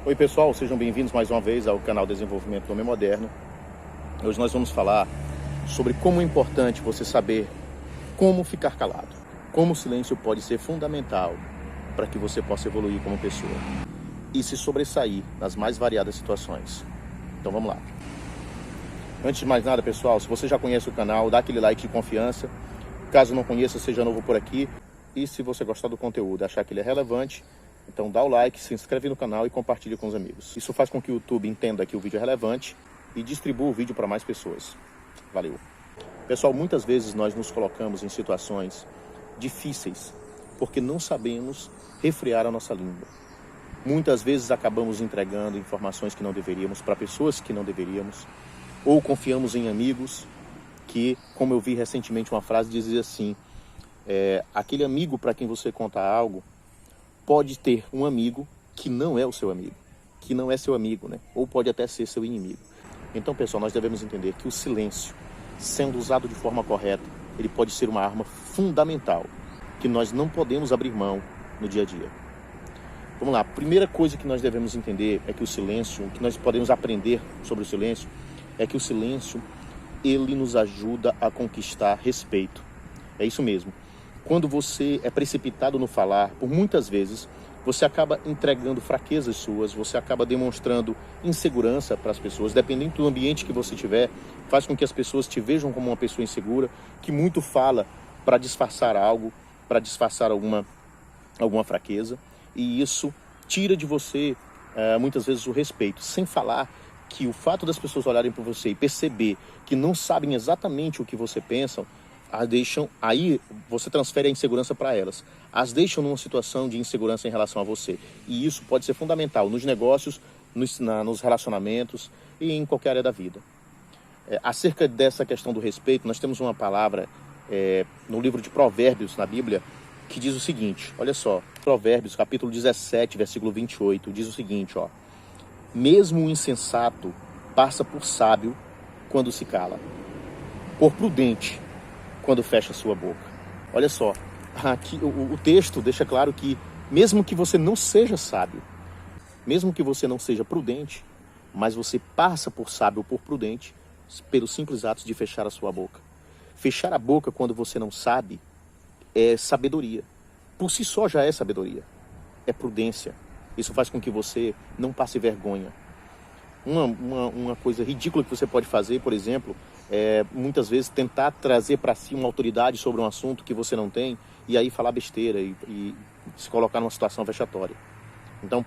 Oi pessoal, sejam bem-vindos mais uma vez ao canal Desenvolvimento do Homem Moderno. Hoje nós vamos falar sobre como é importante você saber como ficar calado. Como o silêncio pode ser fundamental para que você possa evoluir como pessoa e se sobressair nas mais variadas situações. Então vamos lá. Antes de mais nada, pessoal, se você já conhece o canal, dá aquele like de confiança. Caso não conheça, seja novo por aqui. E se você gostar do conteúdo, achar que ele é relevante, então dá o like, se inscreve no canal e compartilhe com os amigos. Isso faz com que o YouTube entenda que o vídeo é relevante e distribua o vídeo para mais pessoas. Valeu. Pessoal, muitas vezes nós nos colocamos em situações difíceis porque não sabemos refrear a nossa língua. Muitas vezes acabamos entregando informações que não deveríamos para pessoas que não deveríamos, ou confiamos em amigos que, como eu vi recentemente uma frase, dizia assim: aquele amigo para quem você conta algo pode ter um amigo que não é o seu amigo, que não é seu amigo, né? Ou pode até ser seu inimigo. Então, pessoal, nós devemos entender que o silêncio, sendo usado de forma correta, ele pode ser uma arma fundamental que nós não podemos abrir mão no dia a dia. Vamos lá, a primeira coisa que nós devemos entender é que o silêncio, o que nós podemos aprender sobre o silêncio, é que o silêncio, ele nos ajuda a conquistar respeito. É isso mesmo. Quando você é precipitado no falar, por muitas vezes, você acaba entregando fraquezas suas, você acaba demonstrando insegurança para as pessoas, dependendo do ambiente que você tiver, faz com que as pessoas te vejam como uma pessoa insegura, que muito fala para disfarçar algo, para disfarçar alguma fraqueza, e isso tira de você, muitas vezes, o respeito, sem falar que o fato das pessoas olharem para você e perceber que não sabem exatamente o que você pensa, as deixam, aí você transfere a insegurança para elas, as deixam numa situação de insegurança em relação a você, e isso pode ser fundamental nos negócios, nos relacionamentos e em qualquer área da vida. Acerca dessa questão do respeito, nós temos uma palavra no livro de Provérbios, na Bíblia, que diz o seguinte, olha só, Provérbios, capítulo 17, versículo 28, diz o seguinte, ó: mesmo o insensato passa por sábio quando se cala, por prudente quando fecha sua boca. Olha só, aqui o texto deixa claro que mesmo que você não seja sábio, mesmo que você não seja prudente, mas você passa por sábio ou por prudente pelos simples atos de fechar a sua boca. Fechar a boca quando você não sabe é sabedoria. Por si só já é sabedoria. É prudência. Isso faz com que você não passe vergonha. Uma coisa ridícula que você pode fazer, por exemplo, muitas vezes tentar trazer para si uma autoridade sobre um assunto que você não tem, e aí falar besteira e se colocar numa situação vexatória. Então,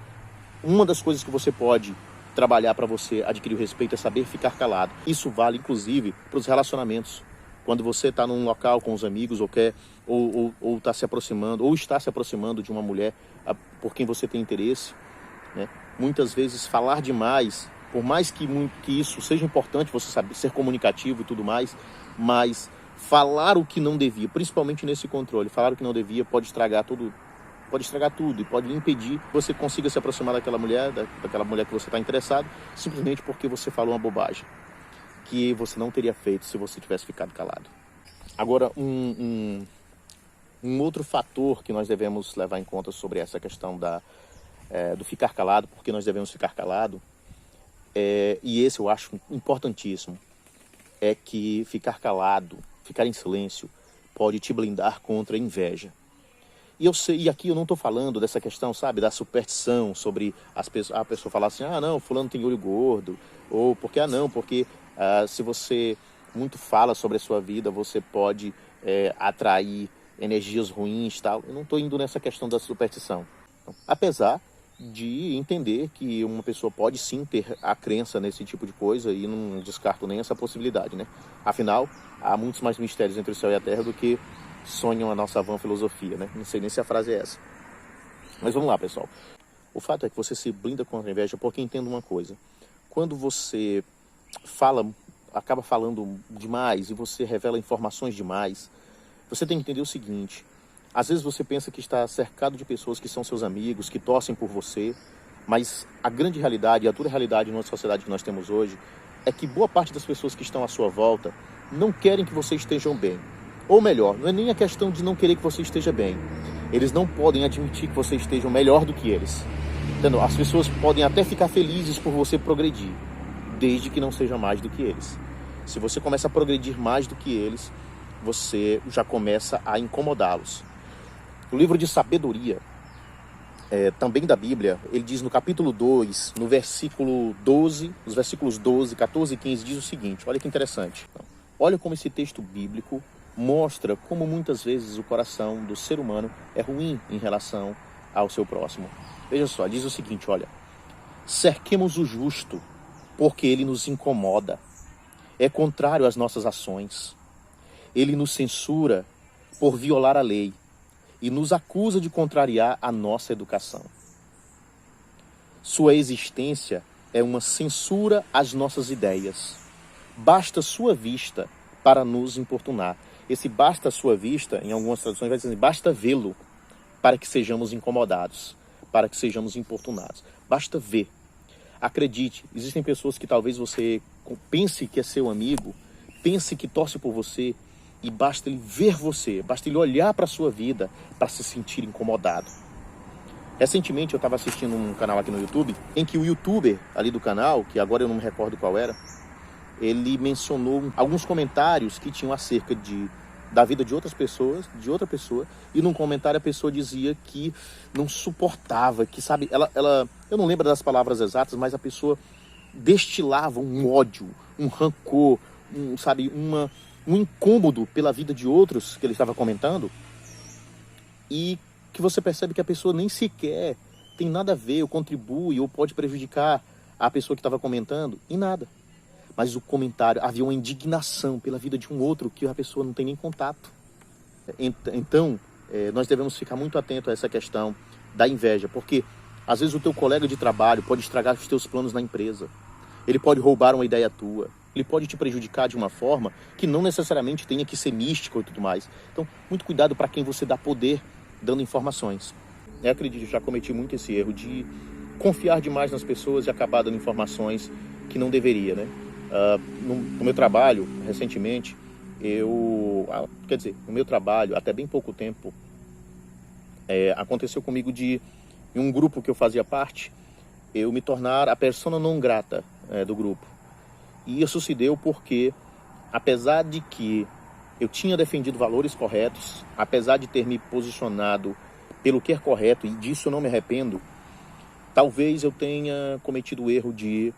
uma das coisas que você pode trabalhar para você adquirir o respeito é saber ficar calado. Isso vale, inclusive, para os relacionamentos. Quando você está num local com os amigos ou está se aproximando, ou está se aproximando de uma mulher por quem você tem interesse, né? Muitas vezes falar demais, por mais que isso seja importante, você saber ser comunicativo e tudo mais, mas falar o que não devia, principalmente nesse controle, falar o que não devia pode estragar tudo e pode impedir que você consiga se aproximar daquela mulher que você está interessado, simplesmente porque você falou uma bobagem que você não teria feito se você tivesse ficado calado. Agora, um outro fator que nós devemos levar em conta sobre essa questão do ficar calado, porque nós devemos ficar calado, e esse eu acho importantíssimo, é que ficar calado, ficar em silêncio, pode te blindar contra a inveja. E aqui eu não estou falando dessa questão, sabe, da superstição sobre a pessoa falar assim, não, fulano tem olho gordo, ou porque se você muito fala sobre a sua vida, você pode atrair energias ruins e tal. Eu não estou indo nessa questão da superstição. Apesar de entender que uma pessoa pode sim ter a crença nesse tipo de coisa e não descarto nem essa possibilidade, né? Afinal, há muitos mais mistérios entre o céu e a terra do que sonham a nossa vã filosofia, né? Não sei nem se a frase é essa. Mas vamos lá, pessoal. O fato é que você se blinda contra a inveja porque entenda uma coisa. Quando você acaba falando demais e você revela informações demais, você tem que entender o seguinte: às vezes você pensa que está cercado de pessoas que são seus amigos, que torcem por você, mas a grande realidade, a dura realidade na sociedade que nós temos hoje, é que boa parte das pessoas que estão à sua volta não querem que você esteja bem. Ou melhor, não é nem a questão de não querer que você esteja bem. Eles não podem admitir que você esteja melhor do que eles. Entendeu? As pessoas podem até ficar felizes por você progredir, desde que não seja mais do que eles. Se você começa a progredir mais do que eles, você já começa a incomodá-los. O livro de sabedoria, também da Bíblia, ele diz no capítulo 2, no versículo 12, nos versículos 12, 14 e 15, diz o seguinte, olha que interessante. Olha como esse texto bíblico mostra como muitas vezes o coração do ser humano é ruim em relação ao seu próximo. Veja só, diz o seguinte, olha, cerquemos o justo, porque ele nos incomoda, é contrário às nossas ações. Ele nos censura por violar a lei e nos acusa de contrariar a nossa educação. Sua existência é uma censura às nossas ideias. Basta sua vista para nos importunar. Esse basta sua vista, em algumas traduções vai dizer assim, basta vê-lo para que sejamos incomodados, para que sejamos importunados. Basta ver. Acredite, existem pessoas que talvez você pense que é seu amigo, pense que torce por você, e basta ele ver você, basta ele olhar para a sua vida para se sentir incomodado. Recentemente eu estava assistindo um canal aqui no YouTube, em que o youtuber ali do canal, que agora eu não me recordo qual era, ele mencionou alguns comentários que tinham acerca da vida de outras pessoas, de outra pessoa, e num comentário a pessoa dizia que não suportava, que sabe, eu não lembro das palavras exatas, mas a pessoa destilava um ódio, um rancor, um incômodo pela vida de outros que ele estava comentando, e que você percebe que a pessoa nem sequer tem nada a ver, ou contribui, ou pode prejudicar a pessoa que estava comentando, em nada. Mas o comentário, havia uma indignação pela vida de um outro que a pessoa não tem nem contato. Então, nós devemos ficar muito atentos a essa questão da inveja, porque às vezes o teu colega de trabalho pode estragar os teus planos na empresa. Ele pode roubar uma ideia tua. Ele pode te prejudicar de uma forma que não necessariamente tenha que ser mística e tudo mais. Então, muito cuidado para quem você dá poder dando informações. Eu acredito, eu já cometi muito esse erro de confiar demais nas pessoas e acabar dando informações que não deveria, né? No meu trabalho, recentemente, no meu trabalho, até bem pouco tempo, aconteceu comigo em um grupo que eu fazia parte, eu me tornar a persona non grata do grupo. E isso se deu porque, apesar de que eu tinha defendido valores corretos, apesar de ter me posicionado pelo que é correto, e disso eu não me arrependo, talvez eu tenha cometido o erro de,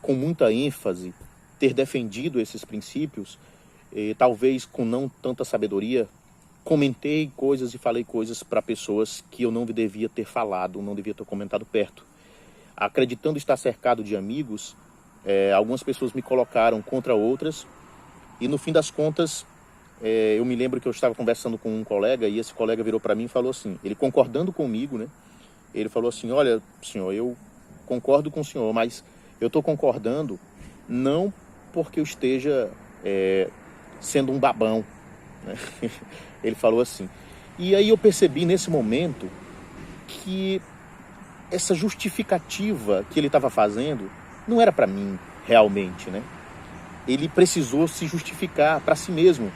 com muita ênfase, ter defendido esses princípios, talvez com não tanta sabedoria, comentei coisas e falei coisas para pessoas que eu não devia ter falado, não devia ter comentado perto. Acreditando estar cercado de amigos, algumas pessoas me colocaram contra outras, e no fim das contas, eu me lembro que eu estava conversando com um colega, e esse colega virou para mim e falou assim, ele concordando comigo, né? Ele falou assim, olha, senhor, eu concordo com o senhor, mas eu estou concordando não porque eu esteja sendo um babão, né? Ele falou assim. E aí eu percebi nesse momento que essa justificativa que ele estava fazendo não era para mim realmente, né? Ele precisou se justificar para si mesmo,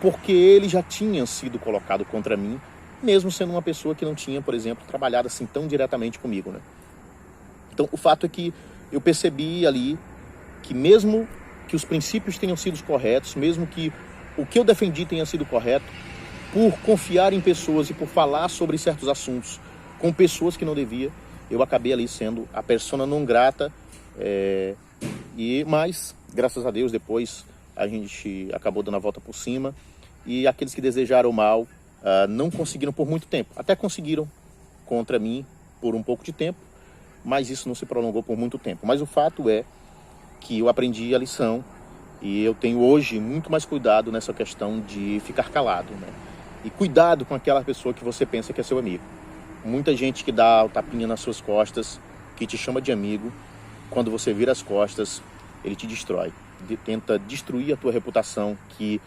porque ele já tinha sido colocado contra mim, mesmo sendo uma pessoa que não tinha, por exemplo, trabalhado assim tão diretamente comigo, né? Então, o fato é que eu percebi ali que mesmo que os princípios tenham sido corretos, mesmo que o que eu defendi tenha sido correto, por confiar em pessoas e por falar sobre certos assuntos com pessoas que não devia, eu acabei ali sendo a persona non grata, mas, graças a Deus, depois a gente acabou dando a volta por cima, e aqueles que desejaram o mal não conseguiram por muito tempo, até conseguiram contra mim por um pouco de tempo, mas isso não se prolongou por muito tempo. Mas o fato é que eu aprendi a lição e eu tenho hoje muito mais cuidado nessa questão de ficar calado, né? E cuidado com aquela pessoa que você pensa que é seu amigo. Muita gente que dá o tapinha nas suas costas, que te chama de amigo, quando você vira as costas, ele te destrói. Tenta destruir a tua reputação, que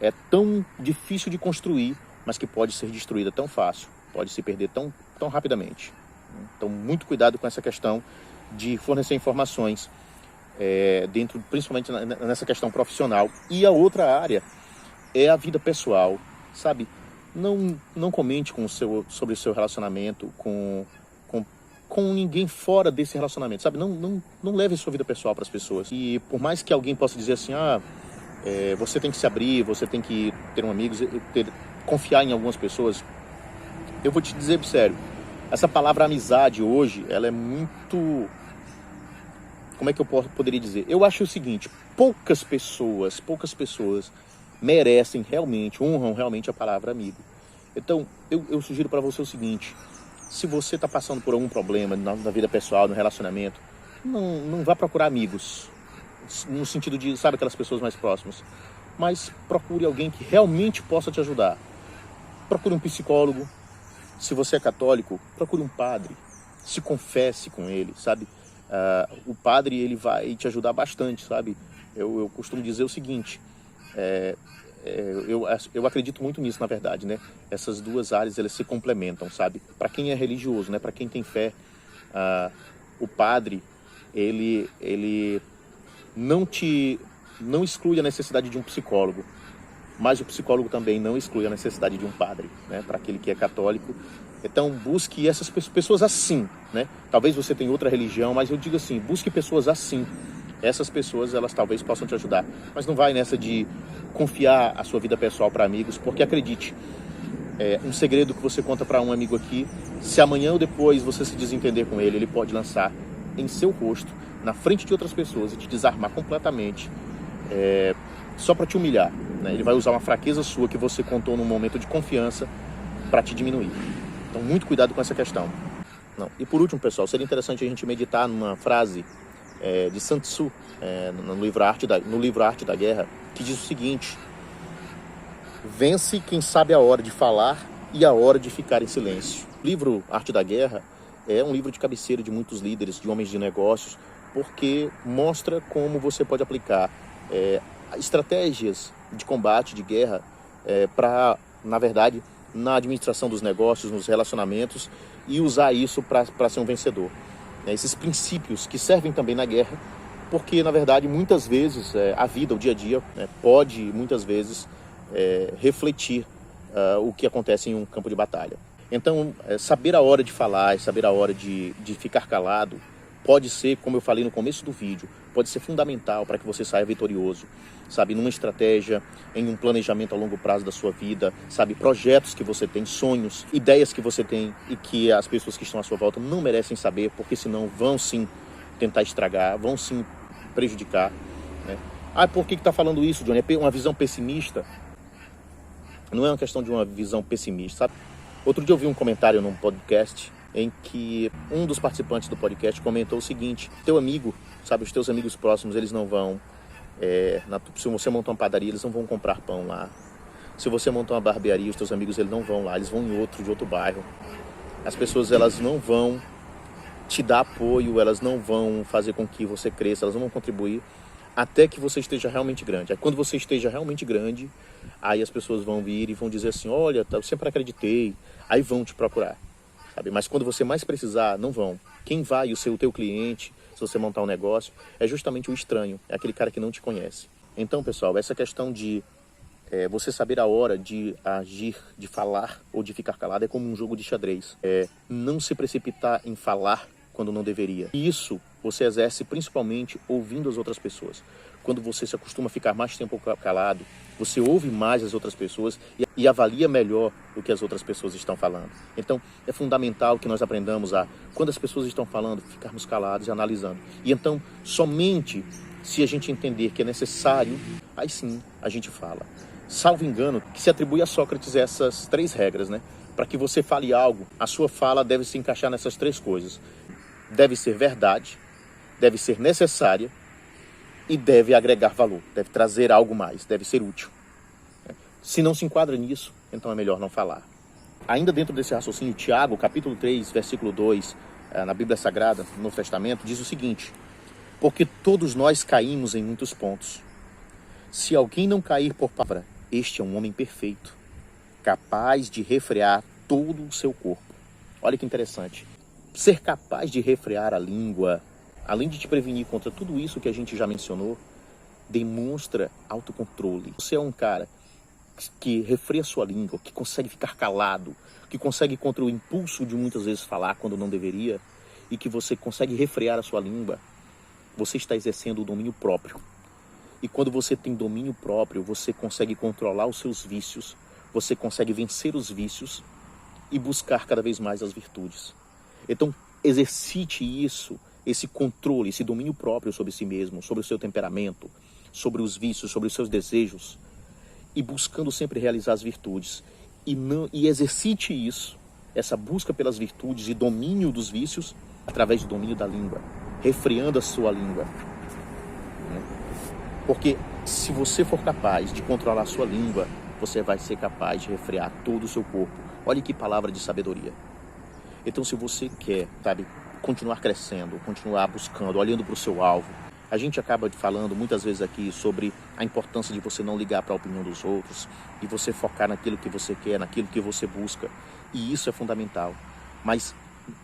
é tão difícil de construir, mas que pode ser destruída tão fácil, pode se perder tão rapidamente. Então, muito cuidado com essa questão de fornecer informações, principalmente nessa questão profissional. E a outra área é a vida pessoal, sabe? Não comente sobre o seu relacionamento com com ninguém fora desse relacionamento, sabe? Não leve sua vida pessoal para as pessoas. E por mais que alguém possa dizer assim, você tem que se abrir, você tem que ter amigos, confiar em algumas pessoas, eu vou te dizer sério, essa palavra amizade hoje, ela é muito... Como é que eu poderia dizer? Eu acho o seguinte, poucas pessoas merecem realmente, honram realmente a palavra amigo. Então, eu sugiro para você o seguinte, se você está passando por algum problema na vida pessoal, no relacionamento, não vá procurar amigos, no sentido de, sabe, aquelas pessoas mais próximas, mas procure alguém que realmente possa te ajudar. Procure um psicólogo. Se você é católico, procure um padre, se confesse com ele, sabe? O padre, ele vai te ajudar bastante, sabe? Eu costumo dizer o seguinte, eu acredito muito nisso, na verdade, né? Essas duas áreas, elas se complementam, sabe? Para quem é religioso, né? Para quem tem fé, o padre, ele não exclui a necessidade de um psicólogo, mas o psicólogo também não exclui a necessidade de um padre, né? Para aquele que é católico. Então, busque essas pessoas assim, né? Talvez você tenha outra religião, mas eu digo assim, busque pessoas assim. Essas pessoas, elas talvez possam te ajudar. Mas não vai nessa de confiar a sua vida pessoal para amigos, porque acredite, um segredo que você conta para um amigo aqui, se amanhã ou depois você se desentender com ele, ele pode lançar em seu rosto, na frente de outras pessoas, e te desarmar completamente, só para te humilhar, né? Ele vai usar uma fraqueza sua que você contou num momento de confiança para te diminuir. Então, muito cuidado com essa questão. Não. E por último, pessoal, seria interessante a gente meditar numa frase de Sun Tzu, no livro Arte da Guerra, que diz o seguinte: vence quem sabe a hora de falar e a hora de ficar em silêncio. O livro Arte da Guerra é um livro de cabeceira de muitos líderes, de homens de negócios, porque mostra como você pode aplicar estratégias de combate, de guerra, para, na verdade, na administração dos negócios, nos relacionamentos, e usar isso para ser um vencedor. Esses princípios que servem também na guerra, porque, na verdade, muitas vezes a vida, o dia a dia, pode, muitas vezes, refletir o que acontece em um campo de batalha. Então, saber a hora de falar, saber a hora de ficar calado, pode ser, como eu falei no começo do vídeo, pode ser fundamental para que você saia vitorioso, sabe, numa estratégia, em um planejamento a longo prazo da sua vida, sabe, projetos que você tem, sonhos, ideias que você tem e que as pessoas que estão à sua volta não merecem saber, porque senão vão sim tentar estragar, vão sim prejudicar, né? Por que está falando isso, Johnny? É uma visão pessimista? Não é uma questão de uma visão pessimista, sabe? Outro dia eu vi um comentário num podcast em que um dos participantes do podcast comentou o seguinte: teu amigo, sabe, os teus amigos próximos, eles não vão, se você montar uma padaria, eles não vão comprar pão lá. Se você montar uma barbearia, os teus amigos, eles não vão lá, eles vão de outro bairro. As pessoas, elas não vão te dar apoio, elas não vão fazer com que você cresça, elas não vão contribuir até que você esteja realmente grande. Aí quando você esteja realmente grande, aí as pessoas vão vir e vão dizer assim: olha, eu sempre acreditei, aí vão te procurar, sabe? Mas quando você mais precisar, não vão. Quem vai, o teu cliente, se você montar um negócio, é justamente o estranho, é aquele cara que não te conhece. Então, pessoal, essa questão de você saber a hora de agir, de falar ou de ficar calado é como um jogo de xadrez. Não se precipitar em falar quando não deveria. E isso você exerce principalmente ouvindo as outras pessoas. Quando você se acostuma a ficar mais tempo calado, você ouve mais as outras pessoas e avalia melhor o que as outras pessoas estão falando. Então, é fundamental que nós aprendamos quando as pessoas estão falando, ficarmos calados e analisando. E então, somente se a gente entender que é necessário, aí sim a gente fala. Salvo engano, que se atribui a Sócrates essas 3 regras, né? Para que você fale algo, a sua fala deve se encaixar nessas 3 coisas. Deve ser verdade, deve ser necessária e deve agregar valor, deve trazer algo mais, deve ser útil. Se não se enquadra nisso, então é melhor não falar. Ainda dentro desse raciocínio, Tiago, capítulo 3, versículo 2, na Bíblia Sagrada, no Novo Testamento, diz o seguinte: porque todos nós caímos em muitos pontos. Se alguém não cair por palavra, este é um homem perfeito, capaz de refrear todo o seu corpo. Olha que interessante. Ser capaz de refrear a língua, além de te prevenir contra tudo isso que a gente já mencionou, demonstra autocontrole. Você é um cara que refreia sua língua, que consegue ficar calado, que consegue contra o impulso de muitas vezes falar quando não deveria. e que você consegue refrear a sua língua, você está exercendo o domínio próprio. E quando você tem domínio próprio, você consegue controlar os seus vícios, você consegue vencer os vícios e buscar cada vez mais as virtudes. Então, exercite isso, esse controle, esse domínio próprio sobre si mesmo, sobre o seu temperamento, sobre os vícios, sobre os seus desejos, e buscando sempre realizar as virtudes. E exercite isso, essa busca pelas virtudes e domínio dos vícios, através do domínio da língua, refreando a sua língua. Porque se você for capaz de controlar a sua língua, você vai ser capaz de refrear todo o seu corpo. Olha que palavra de sabedoria. Então, se você quer, continuar crescendo, continuar buscando, olhando para o seu alvo, a gente acaba falando muitas vezes aqui sobre a importância de você não ligar para a opinião dos outros, de você focar naquilo que você quer, naquilo que você busca. E isso é fundamental. Mas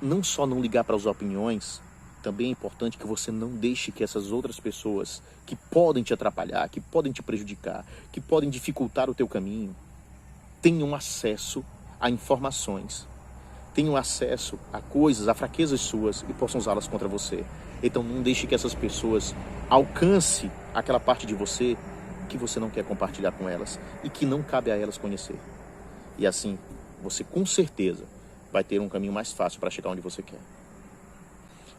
não só não ligar para as opiniões, também é importante que você não deixe que essas outras pessoas que podem te atrapalhar, que podem te prejudicar, que podem dificultar o teu caminho, tenham acesso a informações, tenham acesso a coisas, a fraquezas suas e possam usá-las contra você. Então não deixe que essas pessoas alcancem aquela parte de você que você não quer compartilhar com elas e que não cabe a elas conhecer. E assim, você com certeza vai ter um caminho mais fácil para chegar onde você quer.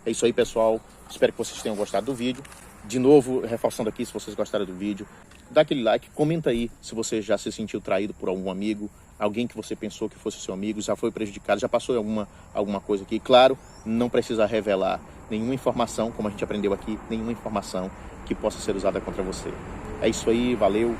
É isso aí, pessoal. Espero que vocês tenham gostado do vídeo. De novo, reforçando aqui, se vocês gostaram do vídeo, dá aquele like, comenta aí se você já se sentiu traído por algum amigo, alguém que você pensou que fosse seu amigo, já foi prejudicado, já passou alguma coisa aqui. Claro, não precisa revelar nenhuma informação, como a gente aprendeu aqui, nenhuma informação que possa ser usada contra você. É isso aí, valeu.